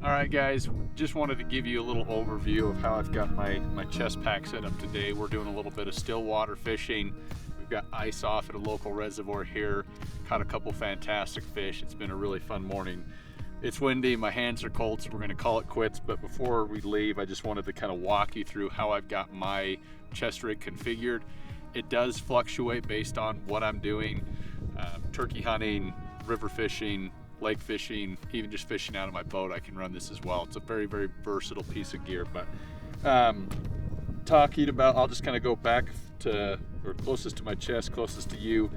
All right, guys, just wanted to give you a little overview of how I've got my chest pack set up today. We're doing a little bit of still water fishing. We've got ice off at a local reservoir here. Caught a couple fantastic fish. It's been a really fun morning. It's windy, my hands are cold, so we're gonna call it quits. But before we leave, I just wanted to kind of walk you through how I've got my chest rig configured. It does fluctuate based on what I'm doing, turkey hunting, river fishing, lake fishing, even just fishing out of my boat. I can run this as well. It's a very, very versatile piece of gear. But talking about, I'll just kind of go back to, or closest to my chest, closest to you.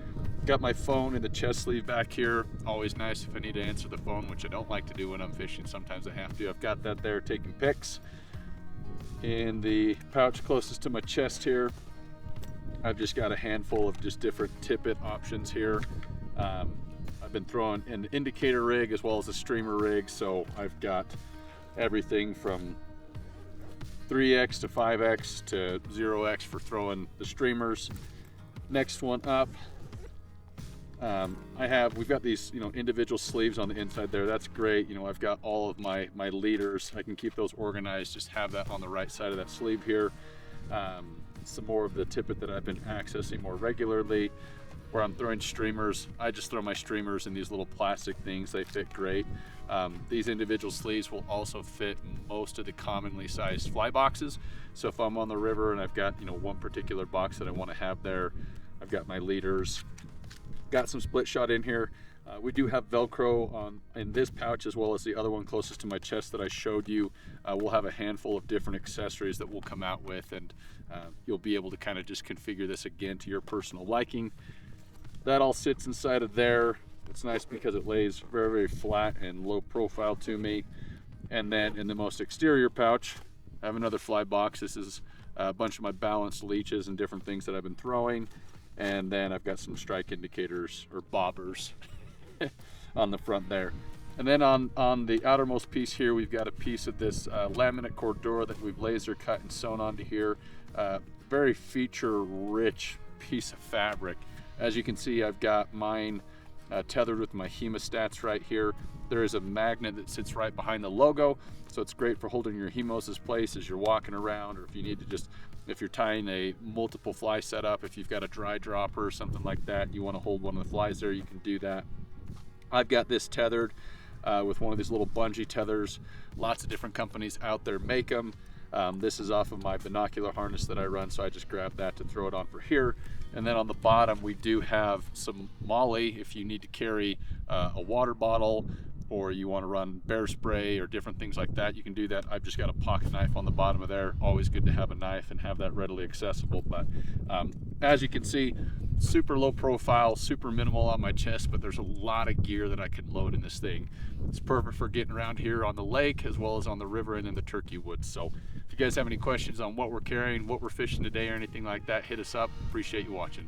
Got my phone in the chest sleeve back here. Always nice if I need to answer the phone, which I don't like to do when I'm fishing. Sometimes I have to. I've got that there taking pics. In the pouch closest to my chest here, I've just got a handful of just different tippet options here. I've been throwing an indicator rig as well as a streamer rig, so I've got everything from 3x to 5x to 0x for throwing the streamers. Next one up, we've got these, individual sleeves on the inside there. That's great. I've got all of my leaders. I can keep those organized, just have that on the right side of that sleeve here. Some more of the tippet that I've been accessing more regularly. Where I'm throwing streamers, I just throw my streamers in these little plastic things. They fit great. These individual sleeves will also fit most of the commonly sized fly boxes. So if I'm on the river and I've got one particular box that I want to have there, I've got my leaders. Got some split shot in here. We do have Velcro in this pouch as well as the other one closest to my chest that I showed you. We'll have a handful of different accessories that we'll come out with, and you'll be able to kind of just configure this again to your personal liking. That all sits inside of there. It's nice because it lays very, very flat and low profile to me. And then in the most exterior pouch, I have another fly box. This is a bunch of my balanced leeches and different things that I've been throwing. And then I've got some strike indicators or bobbers on the front there. And then on the outermost piece here, we've got a piece of this laminate Cordura that we've laser cut and sewn onto here. Very feature rich piece of fabric. As you can see, I've got mine tethered with my hemostats right here. There is a magnet that sits right behind the logo, so it's great for holding your hemos place as you're walking around, or if you need to if you're tying a multiple fly setup, if you've got a dry dropper or something like that, you want to hold one of the flies there, you can do that. I've got this tethered with one of these little bungee tethers. Lots of different companies out there make them. This is off of my binocular harness that I run, so I just grabbed that to throw it on for here. And then on the bottom, we do have some molly if you need to carry a water bottle, or you want to run bear spray or different things like that. You can do that. I've just got a pocket knife on the bottom of there. Always good to have a knife and have that readily accessible. But as you can see, super low profile, super minimal on my chest, but there's a lot of gear that I can load in this thing. It's perfect for getting around here on the lake as well as on the river and in the turkey woods. So if you guys have any questions on what we're carrying, what we're fishing today, or anything like that, hit us up. Appreciate you watching.